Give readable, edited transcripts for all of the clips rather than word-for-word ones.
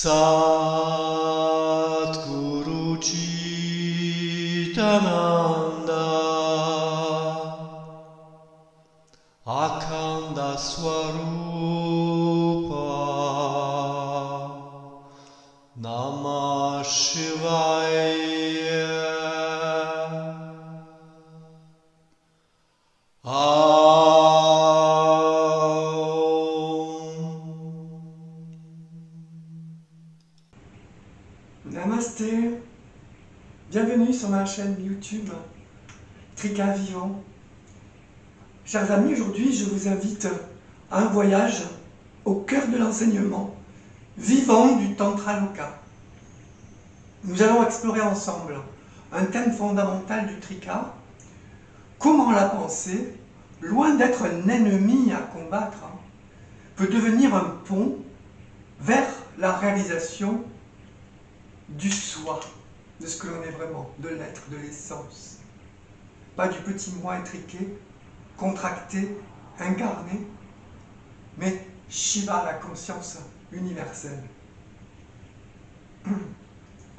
Satguru Chitananda Akhanda Swarupa Namah Shivaya Namasté, bienvenue sur ma chaîne YouTube Trika Vivant. Chers amis, aujourd'hui je vous invite à un voyage au cœur de l'enseignement vivant du Tantra Loka. Nous allons explorer ensemble un thème fondamental du Trika, comment la pensée, loin d'être un ennemi à combattre, peut devenir un pont vers la réalisation du soi, de ce que l'on est vraiment, de l'être, de l'essence. Pas du petit moi étriqué, contracté, incarné, mais Shiva, la conscience universelle.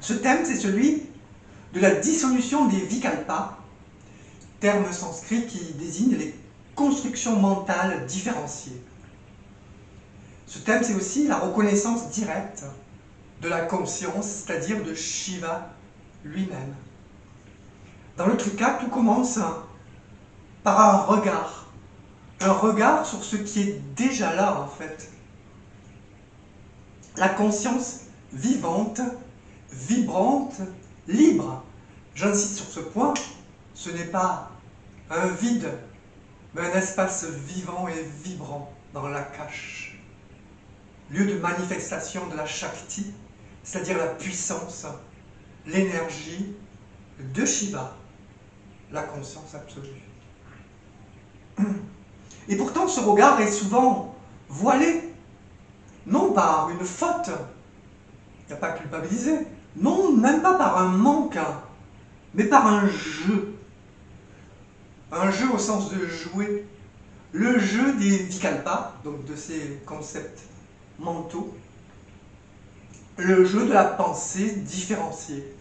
Ce thème, c'est celui de la dissolution des vikalpas, terme sanskrit qui désigne les constructions mentales différenciées. Ce thème, c'est aussi la reconnaissance directe de la conscience, c'est-à-dire de Shiva lui-même. Dans le Trika, tout commence par un regard sur ce qui est déjà là en fait. La conscience vivante, vibrante, libre. J'insiste sur ce point, ce n'est pas un vide, mais un espace vivant et vibrant dans l'Akash, lieu de manifestation de la Shakti, c'est-à-dire la puissance, l'énergie de Shiva, la conscience absolue. Et pourtant, ce regard est souvent voilé, non par une faute, il n'y a pas à culpabiliser, non, même pas par un manque, mais par un jeu. Un jeu au sens de jouer, le jeu des vikalpas, donc de ces concepts mentaux, le jeu de la pensée différenciée.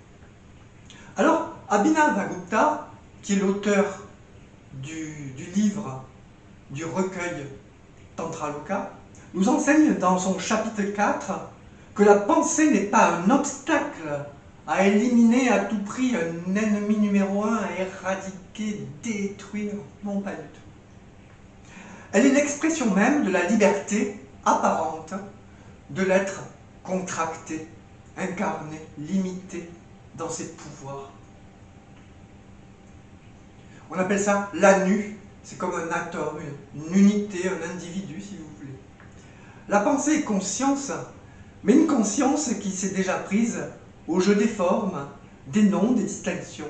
Alors, Abhinavagupta, qui est l'auteur du livre, du recueil Tantra Loka, nous enseigne dans son chapitre 4 que la pensée n'est pas un obstacle à éliminer à tout prix, un ennemi numéro 1 à éradiquer, détruire, non pas du tout. Elle est l'expression même de la liberté apparente de l'être contracté, incarné, limité dans ses pouvoirs. On appelle ça l'anu, c'est comme un atome, une unité, un individu si vous voulez. La pensée est conscience, mais une conscience qui s'est déjà prise au jeu des formes, des noms, des distinctions.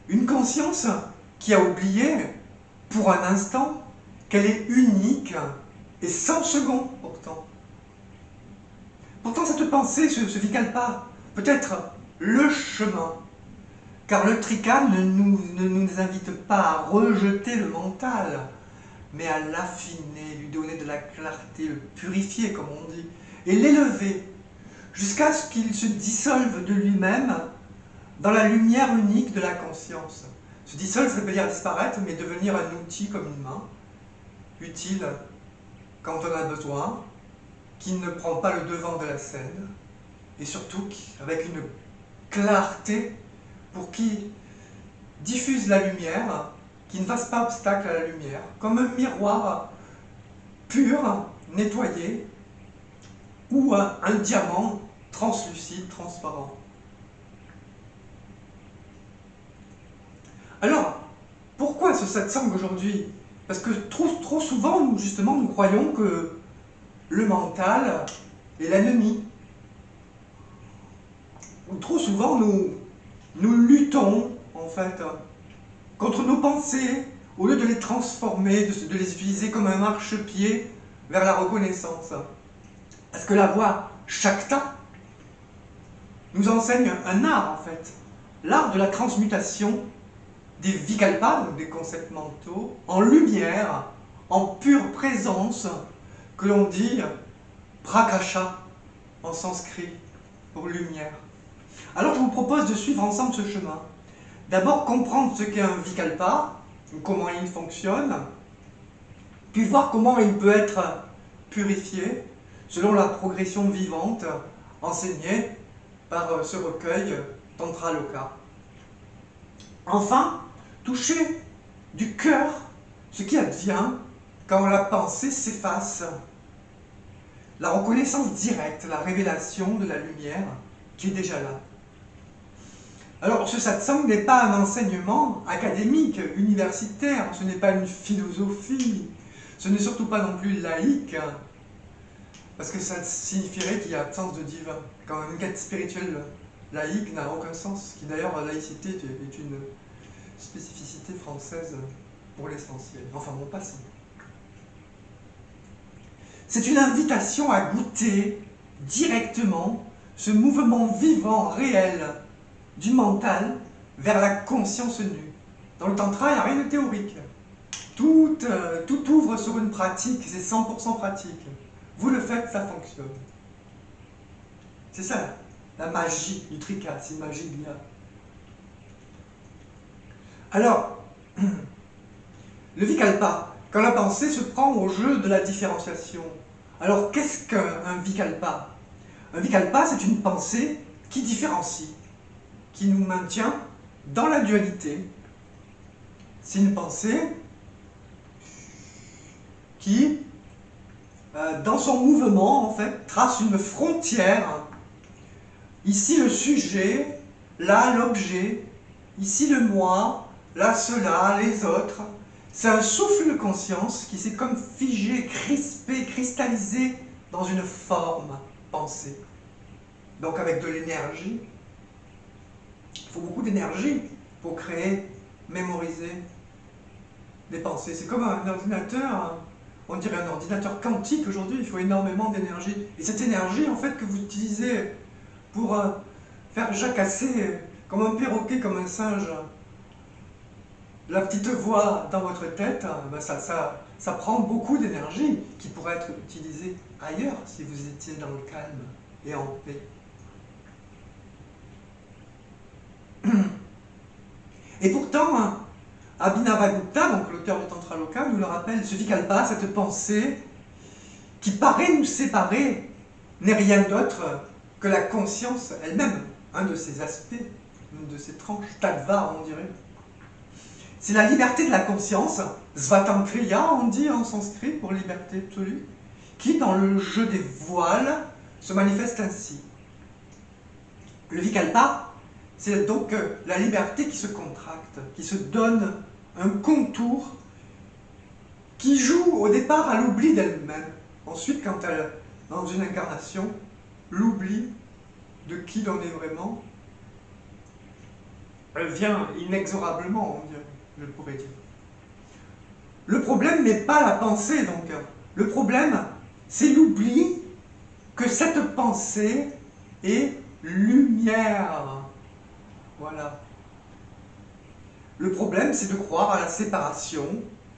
Une conscience qui a oublié, pour un instant, qu'elle est unique et sans second pourtant. Pourtant, cette pensée, ce vikalpa, peut être le chemin, car le Trika ne nous invite pas à rejeter le mental, mais à l'affiner, lui donner de la clarté, le purifier, comme on dit, et l'élever, jusqu'à ce qu'il se dissolve de lui-même dans la lumière unique de la conscience. Se dissolve, ça veut dire disparaître, mais devenir un outil comme une main, utile quand on a besoin, qui ne prend pas le devant de la scène, et surtout avec une clarté pour qui diffuse la lumière, qui ne fasse pas obstacle à la lumière, comme un miroir pur, nettoyé, ou un diamant translucide, transparent. Alors, pourquoi ce satsang aujourd'hui? Parce que trop souvent, justement, nous croyons que le mental est l'ennemi. Trop souvent, nous luttons, en fait, contre nos pensées, au lieu de les transformer, de les utiliser comme un marchepied vers la reconnaissance. Parce que la voie Shakta nous enseigne un art, en fait. L'art de la transmutation des vikalpas, donc des concepts mentaux, en lumière, en pure présence, que l'on dit prakasha en sanskrit, pour lumière. Alors je vous propose de suivre ensemble ce chemin. D'abord comprendre ce qu'est un vikalpa, comment il fonctionne, puis voir comment il peut être purifié selon la progression vivante enseignée par ce recueil Tantraloka. Enfin, toucher du cœur ce qui advient quand la pensée s'efface. La reconnaissance directe, la révélation de la lumière qui est déjà là. Alors, ce satsang n'est pas un enseignement académique, universitaire, ce n'est pas une philosophie, ce n'est surtout pas non plus laïque, parce que ça signifierait qu'il y a absence de divin. Quand une quête spirituelle laïque n'a aucun sens, qui d'ailleurs, la laïcité est une spécificité française pour l'essentiel. Enfin bon, passons. C'est une invitation à goûter directement ce mouvement vivant, réel, du mental vers la conscience nue. Dans le tantra, il n'y a rien de théorique. Tout ouvre sur une pratique, c'est 100% pratique. Vous le faites, ça fonctionne. C'est ça, la magie du trika, c'est une magie de l'IA. Alors, le vikalpa, quand la pensée se prend au jeu de la différenciation. Alors, qu'est-ce qu'un vikalpa? Un vikalpa, c'est une pensée qui différencie, qui nous maintient dans la dualité. C'est une pensée qui, dans son mouvement, en fait, trace une frontière. Ici le sujet, là l'objet, ici le moi, là cela, les autres. C'est un souffle de conscience qui s'est comme figé, crispé, cristallisé dans une forme pensée. Donc avec de l'énergie. Il faut beaucoup d'énergie pour créer, mémoriser des pensées. C'est comme un ordinateur, on dirait un ordinateur quantique aujourd'hui, il faut énormément d'énergie. Et cette énergie, en fait, que vous utilisez pour faire jacasser, comme un perroquet, comme un singe, la petite voix dans votre tête, ben ça prend beaucoup d'énergie qui pourrait être utilisée ailleurs si vous étiez dans le calme et en paix. Et pourtant, Abhinavagupta, donc l'auteur de Tantraloka, nous le rappelle, ce vikalpa, cette pensée qui paraît nous séparer, n'est rien d'autre que la conscience elle-même, un de ses aspects, une de ses tranches, tattva on dirait. C'est la liberté de la conscience, svatantriya on dit en sanskrit pour liberté absolue, qui dans le jeu des voiles se manifeste ainsi. Le vikalpa, c'est donc la liberté qui se contracte, qui se donne un contour, qui joue au départ à l'oubli d'elle-même. Ensuite, quand elle, dans une incarnation, l'oubli de qui l'on est vraiment, elle vient inexorablement, on dirait, je pourrais dire. Le problème n'est pas la pensée, donc. Le problème, c'est l'oubli que cette pensée est lumière. Voilà. Le problème, c'est de croire à la séparation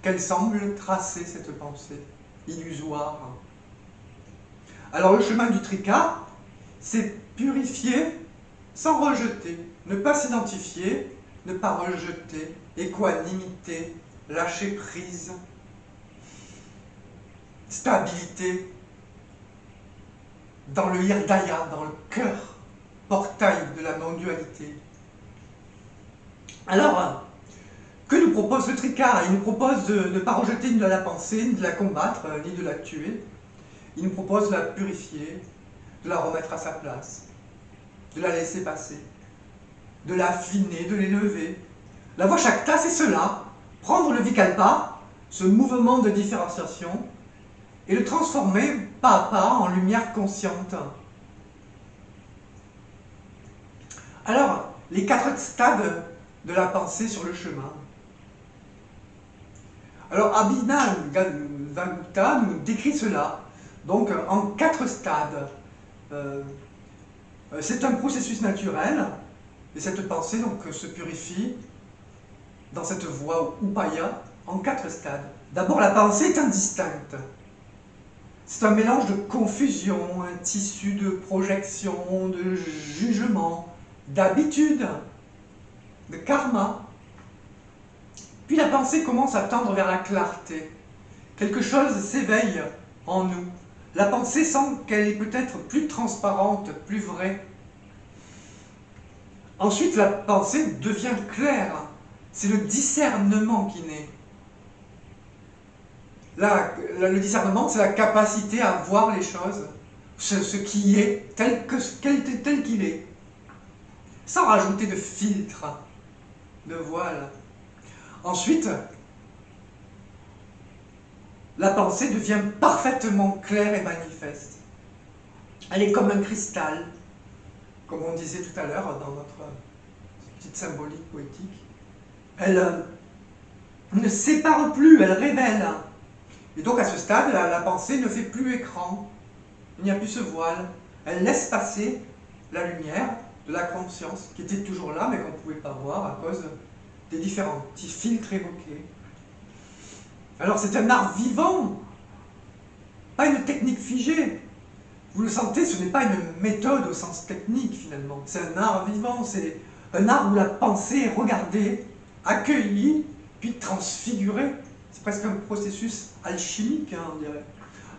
qu'elle semble tracer, cette pensée illusoire. Alors le chemin du trika, c'est purifier sans rejeter, ne pas s'identifier, ne pas rejeter, équanimité, lâcher prise, stabilité, dans le hirdaya, dans le cœur, portail de la non-dualité. Alors, que nous propose le trika? Il nous propose de ne pas rejeter ni de la pensée, ni de la combattre, ni de la tuer. Il nous propose de la purifier, de la remettre à sa place, de la laisser passer, de l'affiner, de l'élever. La voie Shakta, c'est cela, prendre le vikalpa, ce mouvement de différenciation, et le transformer pas à pas en lumière consciente. Alors, les 4 stades de la pensée sur le chemin. Alors Abhinavagupta nous décrit cela, donc en 4 stades. C'est un processus naturel, et cette pensée donc, se purifie dans cette voie upaya en 4 stades. D'abord, la pensée est indistincte. C'est un mélange de confusion, un tissu de projection, de jugement, d'habitude, de karma. Puis la pensée commence à tendre vers la clarté. Quelque chose s'éveille en nous. La pensée sent qu'elle est peut-être plus transparente, plus vraie. Ensuite, la pensée devient claire. C'est le discernement qui naît. Le discernement, c'est la capacité à voir les choses, ce qui est, tel qu'il est, sans rajouter de filtre, de voile. Ensuite, la pensée devient parfaitement claire et manifeste. Elle est comme un cristal, comme on disait tout à l'heure dans notre petite symbolique poétique. Elle ne sépare plus, elle révèle. Et donc à ce stade, la pensée ne fait plus écran, il n'y a plus ce voile. Elle laisse passer la lumière de la conscience, qui était toujours là, mais qu'on ne pouvait pas voir à cause des différents petits filtres évoqués. Alors c'est un art vivant, pas une technique figée. Vous le sentez, ce n'est pas une méthode au sens technique finalement. C'est un art vivant, c'est un art où la pensée est regardée, accueillie, puis transfigurée. C'est presque un processus alchimique, hein, on dirait.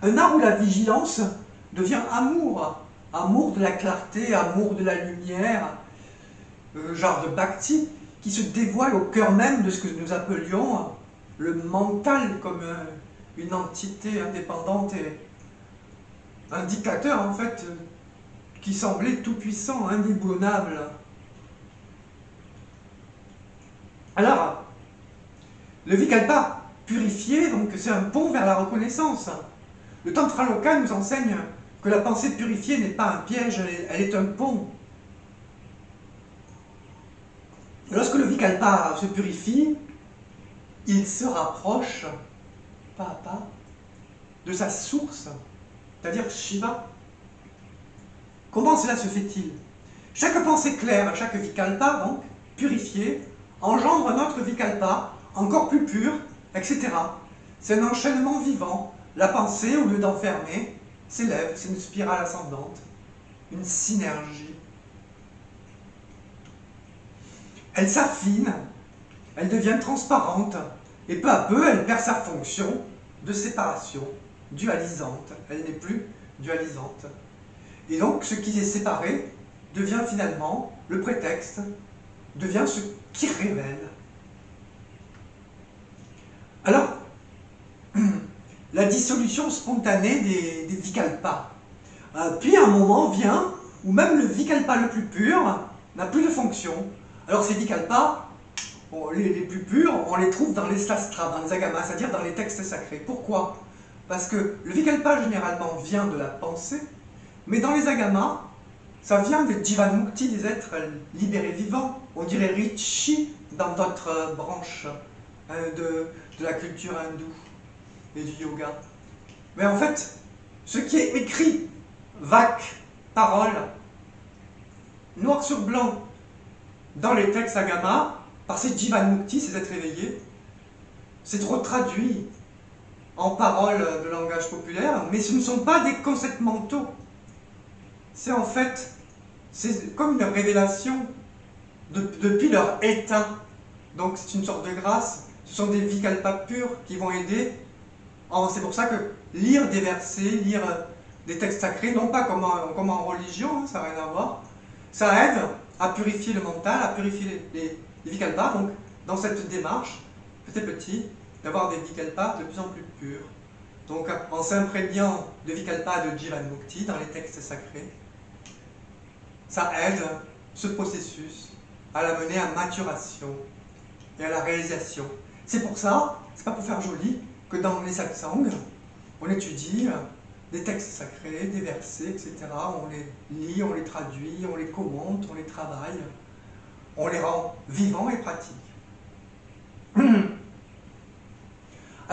Un art où la vigilance devient amour. Amour de la clarté, amour de la lumière, genre de bhakti, qui se dévoile au cœur même de ce que nous appelions le mental comme une entité indépendante et un dictateur en fait qui semblait tout puissant, indéboulonnable. Alors, le Vikalpa purifié, donc c'est un pont vers la reconnaissance. Le Tantra Loka nous enseigne que la pensée purifiée n'est pas un piège, elle est un pont. Lorsque le Vikalpa se purifie, il se rapproche, pas à pas, de sa source, c'est-à-dire Shiva. Comment cela se fait-il? Chaque pensée claire, chaque Vikalpa, donc, purifié, engendre un autre Vikalpa, encore plus pur, etc. C'est un enchaînement vivant. La pensée, au lieu d'enfermer, s'élève, c'est une spirale ascendante, une synergie. Elle s'affine, elle devient transparente, et peu à peu, elle perd sa fonction de séparation, dualisante. Elle n'est plus dualisante. Et donc, ce qui est séparé devient finalement le prétexte, devient ce qui révèle. Alors, la dissolution spontanée des vikalpas. Puis un moment vient où même le vikalpa le plus pur n'a plus de fonction. Alors ces vikalpas, les plus purs, on les trouve dans les sastras, dans les agamas, c'est-à-dire dans les textes sacrés. Pourquoi? Parce que le vikalpa généralement vient de la pensée, mais dans les agamas, ça vient des jivanmukti, des êtres libérés vivants. On dirait rishi dans d'autres branches de la culture hindoue et du yoga. Mais en fait, ce qui est écrit, vak, parole, noir sur blanc, dans les textes agama, par ces jivanmukti, ces êtres éveillés, c'est retraduit en paroles de langage populaire, mais ce ne sont pas des concepts mentaux. C'est en fait, c'est comme une révélation depuis leur état. Donc c'est une sorte de grâce. Ce sont des vikalpas purs qui vont aider. C'est pour ça que lire des versets, lire des textes sacrés, non pas comme en religion, hein, ça n'a rien à voir, ça aide à purifier le mental, à purifier les vikalpas. Donc dans cette démarche, petit à petit, d'avoir des vikalpas de plus en plus purs. Donc en s'imprégnant de vikalpas de jivanmukti dans les textes sacrés, ça aide ce processus à l'amener à maturation et à la réalisation. C'est pour ça, c'est pas pour faire joli, que dans les satsangs, on étudie des textes sacrés, des versets, etc. On les lit, on les traduit, on les commente, on les travaille, on les rend vivants et pratiques.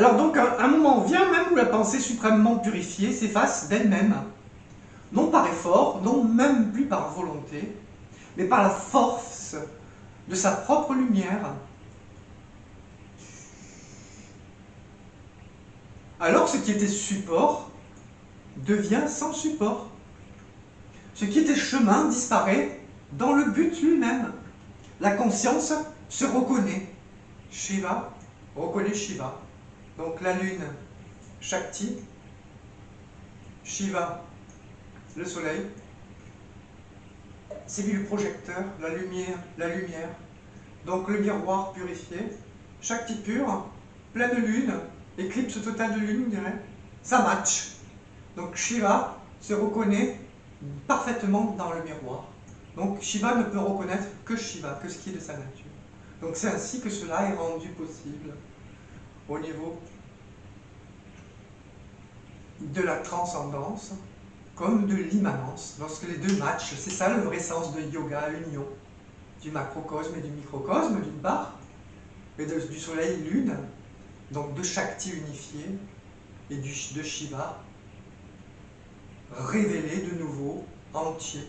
Alors donc un moment vient même où la pensée suprêmement purifiée s'efface d'elle-même, non par effort, non même plus par volonté, mais par la force de sa propre lumière. Alors ce qui était support devient sans support. Ce qui était chemin disparaît dans le but lui-même. La conscience se reconnaît. Shiva reconnaît Shiva. Donc la lune, Shakti. Shiva, le soleil. C'est lui le projecteur, la lumière. Donc le miroir purifié. Shakti pur, pleine lune, éclipse totale de lune, on dirait. Ça match. Donc Shiva se reconnaît parfaitement dans le miroir. Donc Shiva ne peut reconnaître que Shiva, que ce qui est de sa nature. Donc c'est ainsi que cela est rendu possible au niveau de la transcendance comme de l'immanence. Lorsque les deux matchent, c'est ça le vrai sens de yoga, union du macrocosme et du microcosme d'une part, et du soleil lune, donc de Shakti unifié et de Shiva révélé de nouveau, entier.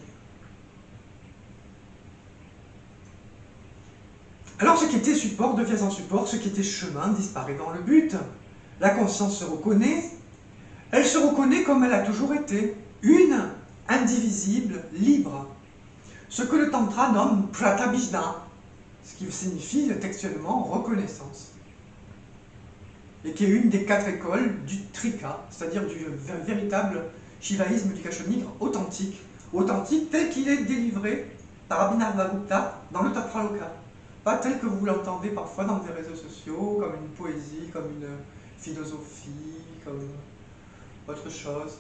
Alors ce qui était support devient sans support, ce qui était chemin disparaît dans le but. La conscience se reconnaît, elle se reconnaît comme elle a toujours été, une, indivisible, libre. Ce que le Tantra nomme Pratabhijna, ce qui signifie textuellement reconnaissance. Et qui est une des 4 écoles du Trika, c'est-à-dire du véritable shivaïsme du Cachemire authentique, tel qu'il est délivré par Abhinavagupta dans le Tatraloka. Pas tel que vous l'entendez parfois dans des réseaux sociaux, comme une poésie, comme une philosophie, comme autre chose,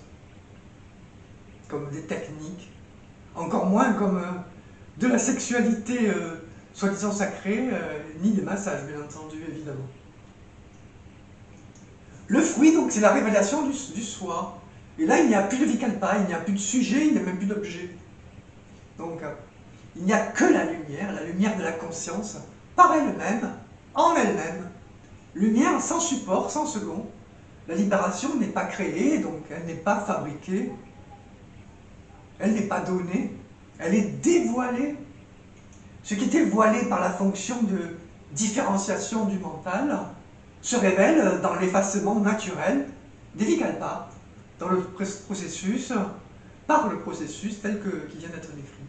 comme des techniques, encore moins comme de la sexualité soi-disant sacrée, ni des massages, bien entendu, évidemment. Le fruit, donc, c'est la révélation du soi. Et là, il n'y a plus de vikalpa, il n'y a plus de sujet, il n'y a même plus d'objet. Donc, il n'y a que la lumière de la conscience, par elle-même, en elle-même. Lumière sans support, sans second. La libération n'est pas créée, donc elle n'est pas fabriquée. Elle n'est pas donnée, elle est dévoilée. Ce qui était voilé par la fonction de différenciation du mental se révèle dans l'effacement naturel des vikalpas, dans le processus, par le processus tel qui vient d'être décrit.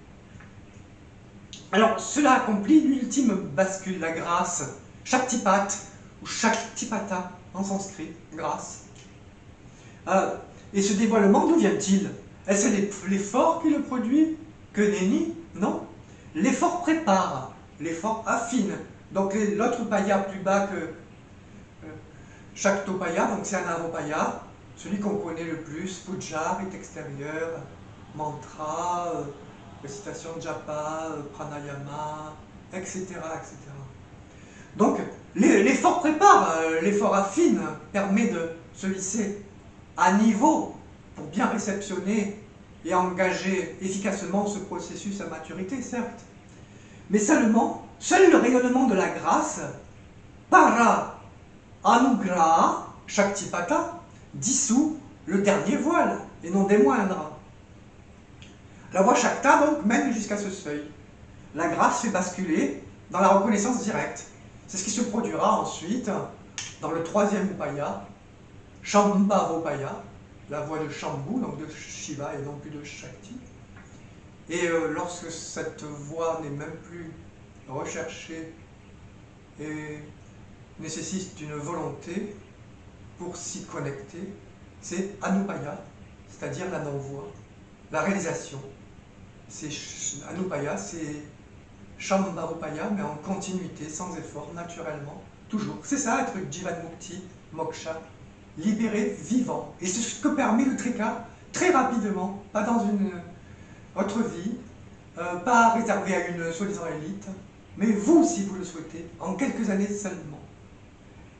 Alors, cela accomplit l'ultime bascule, la grâce, Shaktipat, ou Shaktipata en sanskrit, grâce. Et ce dévoilement, d'où vient-il? Est-ce l'effort qui le produit? Que nenni? Non. L'effort prépare, l'effort affine. Donc l'autre paya plus bas que Shaktopaya, donc c'est un Anavopaya, celui qu'on connaît le plus, puja, rite extérieur, mantra, récitation de japa, pranayama, etc. etc. Donc l'effort prépare, l'effort affine, permet de se lisser à niveau pour bien réceptionner et engager efficacement ce processus à maturité, certes. Mais seulement, seul le rayonnement de la grâce, para anugraha shaktipata, dissout le dernier voile, et non des moindres. La voie Shakta, donc, mène jusqu'à ce seuil. La grâce fait basculer dans la reconnaissance directe. C'est ce qui se produira ensuite dans le 3e upaya, Shambhavopaya, la voie de Shambhu, donc de Shiva et non plus de Shakti. Et lorsque cette voie n'est même plus recherchée et nécessite une volonté pour s'y connecter, c'est Anupaya, c'est-à-dire la non-voie, la réalisation. Anupaya, c'est Shambhavopaya, mais en continuité, sans effort, naturellement, toujours. C'est ça être Jivanmukti, Moksha, libéré, vivant. Et c'est ce que permet le Trika, très rapidement, pas dans une autre vie, pas réservé à une soi-disant élite, mais vous, si vous le souhaitez, en quelques années seulement.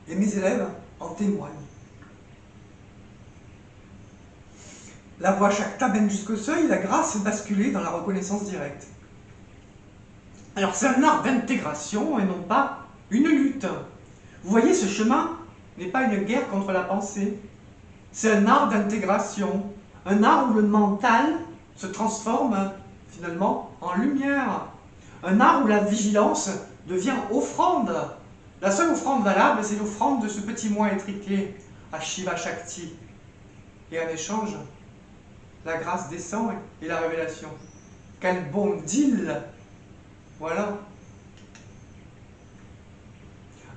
Et mes élèves en témoignent. La voie Shakta mène jusqu'au seuil, la grâce est basculée dans la reconnaissance directe. Alors c'est un art d'intégration et non pas une lutte. Vous voyez ce chemin n'est pas une guerre contre la pensée. C'est un art d'intégration, un art où le mental se transforme finalement en lumière. Un art où la vigilance devient offrande. La seule offrande valable, c'est l'offrande de ce petit moi étriqué à Shiva Shakti. Et en échange, la grâce descend et la révélation. Quel bon deal! Voilà.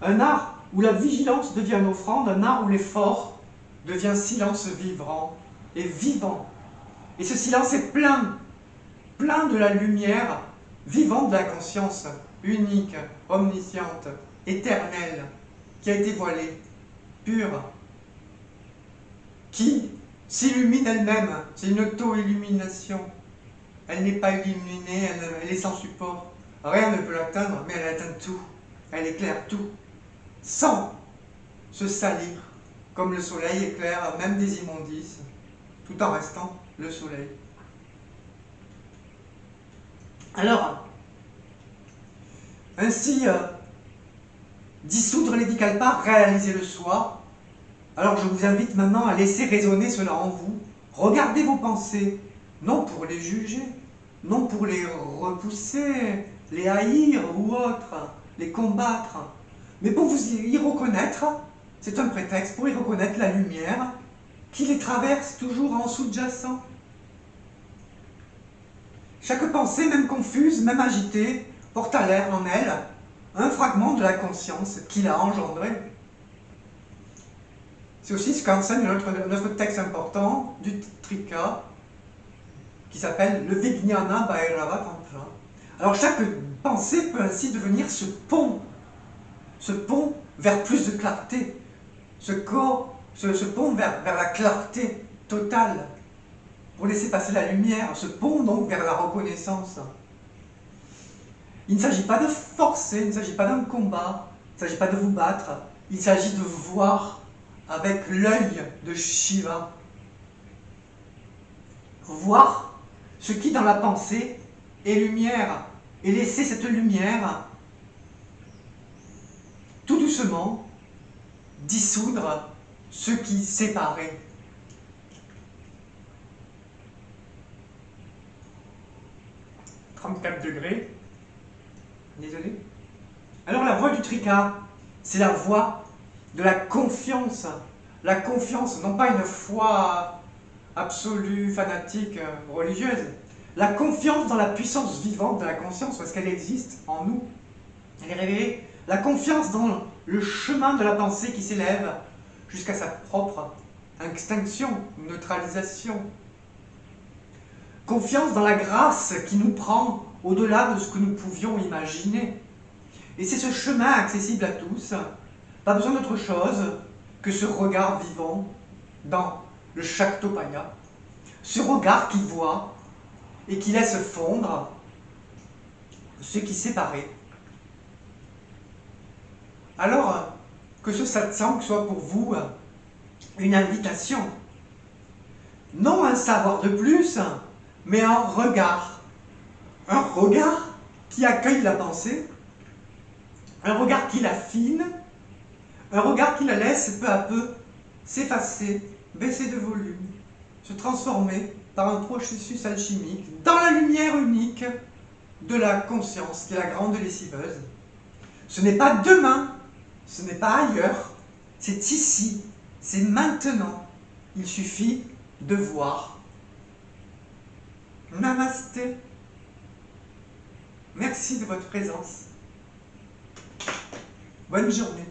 Un art où la vigilance devient une offrande, un art où l'effort devient silence vivant et vivant. Et ce silence est plein de la lumière vivante de la conscience, unique, omnisciente, éternelle, qui a été voilée, pure, qui s'illumine elle-même. C'est une auto-illumination. Elle n'est pas illuminée, elle est sans support. Rien ne peut l'atteindre, mais elle atteint tout. Elle éclaire tout, sans se salir, comme le soleil éclaire même des immondices, tout en restant le soleil. Alors, ainsi, dissoudre les vikalpas, réaliser le soi. Alors je vous invite maintenant à laisser résonner cela en vous. Regardez vos pensées, non pour les juger, non pour les repousser, les haïr ou autres, les combattre, mais pour vous y reconnaître. C'est un prétexte pour y reconnaître la lumière qui les traverse toujours en sous-jacent. Chaque pensée, même confuse, même agitée, porte à l'air en elle un fragment de la conscience qui l'a engendré. C'est aussi ce qu'enseigne notre texte important du Trika, qui s'appelle le Vijnana Bhairava Tantra. Alors chaque pensée peut ainsi devenir ce pont vers plus de clarté, ce pont vers la clarté totale, pour laisser passer la lumière, ce pont donc vers la reconnaissance. Il ne s'agit pas de forcer, il ne s'agit pas d'un combat, il ne s'agit pas de vous battre, il s'agit de voir avec l'œil de Shiva. Voir ce qui dans la pensée est lumière, et laisser cette lumière tout doucement dissoudre ce qui séparait. « 34 degrés. Désolé. Alors la voie du Trika, c'est la voie de la confiance. La confiance, non pas une foi absolue, fanatique, religieuse. La confiance dans la puissance vivante de la conscience, parce qu'elle existe en nous. Elle est révélée. La confiance dans le chemin de la pensée qui s'élève jusqu'à sa propre extinction, neutralisation. Confiance dans la grâce qui nous prend au-delà de ce que nous pouvions imaginer. Et c'est ce chemin accessible à tous. Pas besoin d'autre chose que ce regard vivant dans le Shaktopaya. Ce regard qui voit et qui laisse fondre ce qui séparait. Alors, que ce satsang soit pour vous une invitation. Non un savoir de plus, mais un regard. Un regard qui accueille la pensée, un regard qui l'affine, un regard qui la laisse peu à peu s'effacer, baisser de volume, se transformer par un processus alchimique dans la lumière unique de la conscience, qui est la grande lessiveuse. Ce n'est pas demain, ce n'est pas ailleurs, c'est ici, c'est maintenant. Il suffit de voir. Namasté. Merci de votre présence. Bonne journée.